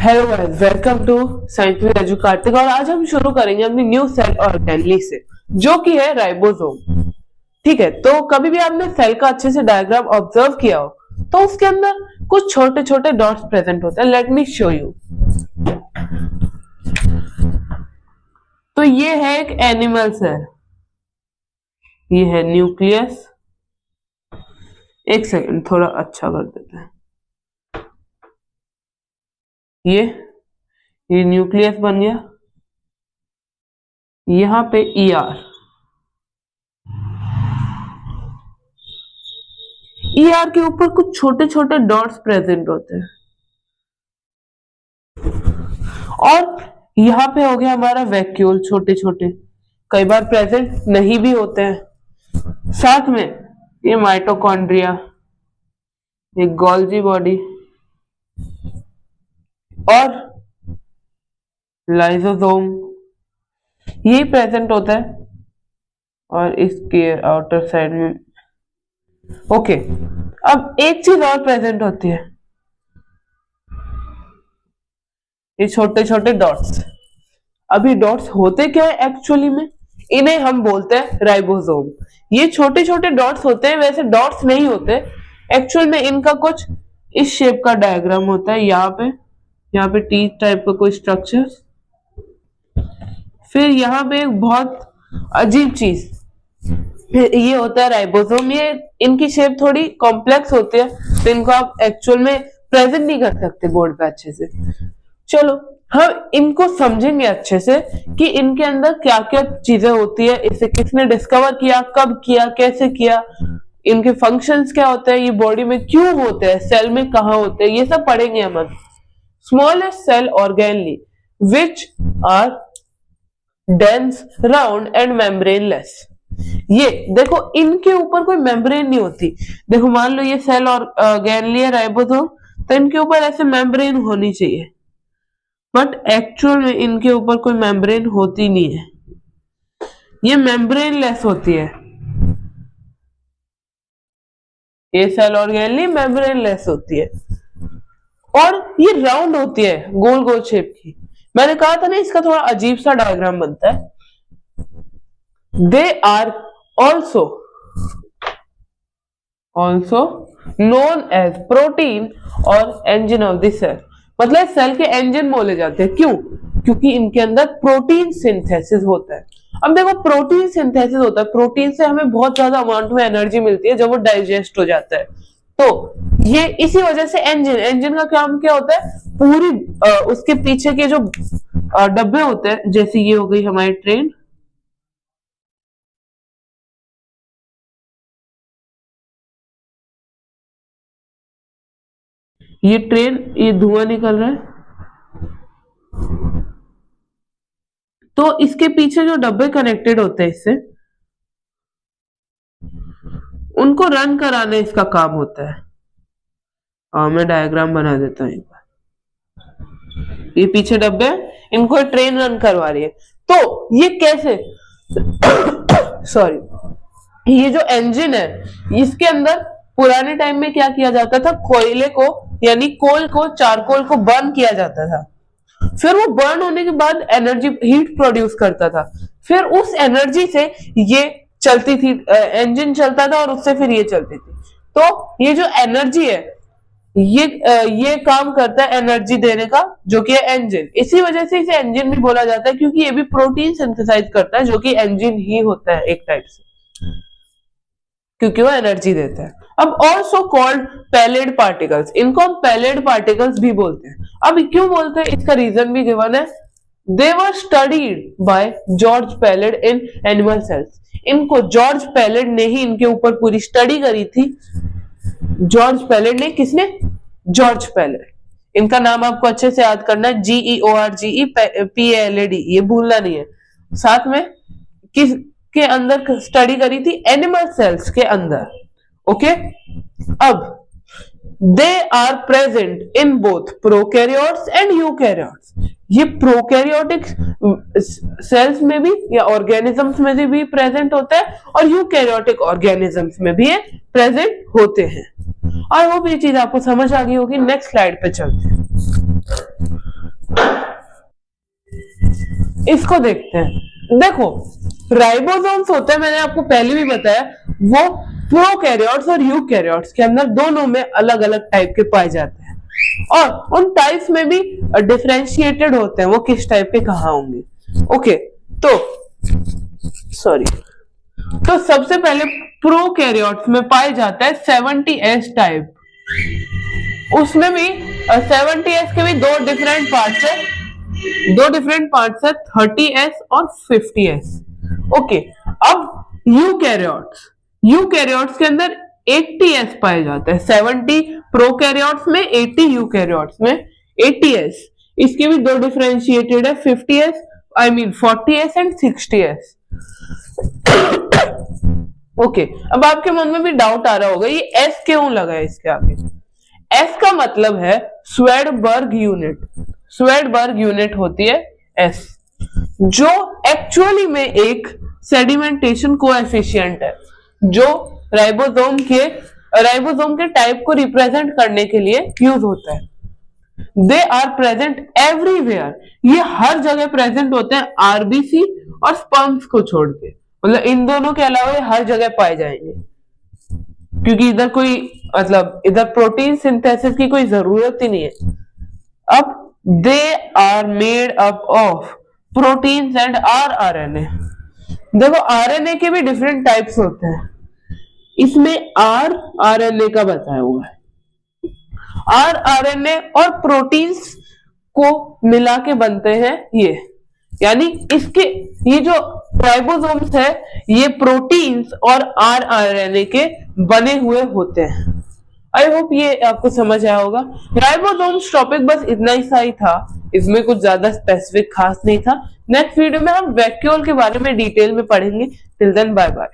Hello guys, welcome to science with edu Kartik. और आज हम शुरू करेंगे अपनी न्यू सेल ऑर्गेनली से, जो कि है राइबोसोम। ठीक है, तो कभी भी आपने सेल का अच्छे से डायग्राम ऑब्जर्व किया हो तो उसके अंदर कुछ छोटे छोटे डॉट्स प्रेजेंट होते हैं। Let me show you. तो ये है एक एनिमल सेल, ये है न्यूक्लियस। एक सेकंड, थोड़ा अच्छा कर देते हैं। ये न्यूक्लियस बन गया। यहां पे ईआर के ऊपर कुछ छोटे छोटे डॉट्स प्रेजेंट होते हैं। और यहां पे हो गया हमारा वैक्यूल, छोटे छोटे, कई बार प्रेजेंट नहीं भी होते हैं। साथ में ये माइटोकॉन्ड्रिया, ये गोल्जी बॉडी और लाइसोसोम, ये प्रेजेंट होता है। और इसके आउटर साइड में ओके। अब एक चीज और प्रेजेंट होती है, ये छोटे छोटे डॉट्स। अभी डॉट्स होते क्या है एक्चुअली में, इन्हें हम बोलते हैं राइबोसोम। ये छोटे छोटे डॉट्स होते हैं, वैसे डॉट्स नहीं होते एक्चुअल में। इनका कुछ इस शेप का डायग्राम होता है। यहाँ पे टी टाइप का कोई स्ट्रक्चर। फिर यहाँ पे एक बहुत अजीब चीज, फिर ये होता है राइबोसोम। ये इनकी शेप थोड़ी कॉम्प्लेक्स होती है, तो इनको आप एक्चुअल में प्रेजेंट नहीं कर सकते बोर्ड पे अच्छे से। चलो हम इनको समझेंगे अच्छे से कि इनके अंदर क्या क्या चीजें होती है, इसे किसने डिस्कवर किया, कब किया, कैसे किया, इनके फंक्शंस क्या होते हैं, ये बॉडी में क्यों होते हैं, सेल में कहाँ होते हैं, ये सब पढ़ेंगे हम। Smallest cell organelle which are dense, round and membraneless. ये देखो, इनके ऊपर कोई मेम्ब्रेन नहीं होती। देखो मान लो ये सेल ऑर्गेनली है राइबोसोम, तो इनके ऊपर ऐसे मेम्ब्रेन होनी चाहिए, बट एक्चुअल में इनके ऊपर कोई मेम्ब्रेन होती नहीं है। ये मेम्ब्रेनलेस होती है। ये सेल ऑर्गेनली मेम्ब्रेनलेस होती है और ये राउंड होती है, गोल गोल शेप की। मैंने कहा था ना, इसका थोड़ा अजीब सा डायग्राम बनता है। They are also known as protein और इंजन ऑफ द सेल। मतलब सेल के इंजन बोले जाते हैं। क्यों? क्योंकि इनके अंदर प्रोटीन सिंथेसिस होता है। अब देखो, प्रोटीन सिंथेसिस होता है, प्रोटीन से हमें बहुत ज्यादा अमाउंट में एनर्जी मिलती है जब वो डाइजेस्ट हो जाता है। तो ये इसी वजह से इंजन का काम क्या होता है, पूरी उसके पीछे के जो डब्बे होते हैं, जैसे ये हो गई हमारी ट्रेन, ये धुआं निकल रहा है, तो इसके पीछे जो डब्बे कनेक्टेड होते हैं इससे, उनको रन कराने इसका काम होता है। मैं डायग्राम बना देता हूं एक बार। ये पीछे डब्बे, इनको ट्रेन रन करवा रही है। तो ये कैसे सॉरी, ये जो इंजन है, इसके अंदर पुराने टाइम में क्या किया जाता था, कोयले को यानी कोल को, चारकोल को बर्न किया जाता था। फिर वो बर्न होने के बाद एनर्जी, हीट प्रोड्यूस करता था। फिर उस एनर्जी से ये चलती थी, इंजन चलता था और उससे फिर ये चलती थी। तो ये जो एनर्जी है, ये काम करता है एनर्जी देने का, जो कि है इंजन। इसी वजह से इसे इंजन भी बोला जाता है, क्योंकि ये भी प्रोटीन सिंथेसाइज करता है, जो कि इंजन ही होता है एक टाइप से, क्योंकि वो एनर्जी देता है। अब ऑल्सो कॉल्ड पैलेड पार्टिकल्स, इनको हम पैलेड पार्टिकल्स भी बोलते हैं। अब क्यों बोलते हैं, इसका रीजन भी गिवन है। They were studied by George Palade in animal cells. इनको जॉर्ज पैलेड ने ही इनके ऊपर पूरी स्टडी करी थी। जॉर्ज पैलेड ने, किसने? George pallid. इनका नाम आपको अच्छे से याद करना है, GEORGEPALAD, ये भूलना नहीं है। साथ में किस के अंदर स्टडी करी थी? एनिमल सेल्स के अंदर। ओके, अब they are present in both prokaryotes and eukaryotes. ये प्रोकैरियोटिक सेल्स में भी या ऑर्गेनिजम्स में भी प्रेजेंट होता है, और यूकैरियोटिक ऑर्गेनिजम्स में भी ये प्रेजेंट होते हैं। और वो भी चीज आपको समझ आ गई होगी। नेक्स्ट स्लाइड पे चलते हैं। इसको देखते हैं। देखो राइबोसोम्स होते हैं, मैंने आपको पहले भी बताया, वो प्रोकैरियोट्स और यूकैरियोट्स के अंदर दोनों में अलग अलग टाइप के पाए जाते हैं, और उन टाइप्स में भी डिफरेंशिएटेड होते हैं, वो किस टाइप के कहाँ होंगे। ओके, तो सॉरी, तो सबसे पहले प्रोकैरियोट्स में पाए जाता है 70S टाइप। उसमें भी 70S के भी दो डिफरेंट पार्ट्स है, 30S और 50S। ओके, अब यूकैरियोट्स के अंदर 80S पाए जाते हैं, 70 प्रोकैरियोट्स में, 80 यूकैरियोट्स में 80S। इसके भी दो डिफरेंशिएटेड है, 40S एंड 60S। ओके, अब आपके मन में भी डाउट आ रहा होगा ये S क्यों लगा है इसके आगे। S का मतलब है स्वेडबर्ग यूनिट। स्वेडबर्ग यूनिट होती है S, जो एक्चुअली में एक सेडिमेंटेशन कोएफिशिएंट है, जो राइबोसोम के टाइप को रिप्रेजेंट करने के लिए यूज होता है। दे आर प्रेजेंट एवरीवेयर, ये हर जगह प्रेजेंट होते हैं आरबीसी और स्पर्म्स को छोड़ के, मतलब इन दोनों के अलावा ये हर जगह पाए जाएंगे, क्योंकि इधर कोई इधर प्रोटीन सिंथेसिस की कोई जरूरत ही नहीं है। अब they are made up of proteins and RNA. देखो आरएनए के भी डिफरेंट टाइप्स होते हैं, इसमें आरएनए का बताया हुआ है। आरएनए और प्रोटीन्स को मिला के बनते हैं ये, यानी इसके ये जो राइबोसोम्स है ये प्रोटीन्स और आरएनए के बने हुए होते हैं। आई होप ये आपको समझ आया होगा। राइबोसोम्स टॉपिक बस इतना ही था, इसमें कुछ ज्यादा स्पेसिफिक खास नहीं था। नेक्स्ट वीडियो में हम वैक्यूल के बारे में डिटेल में पढ़ेंगे। Till then bye bye.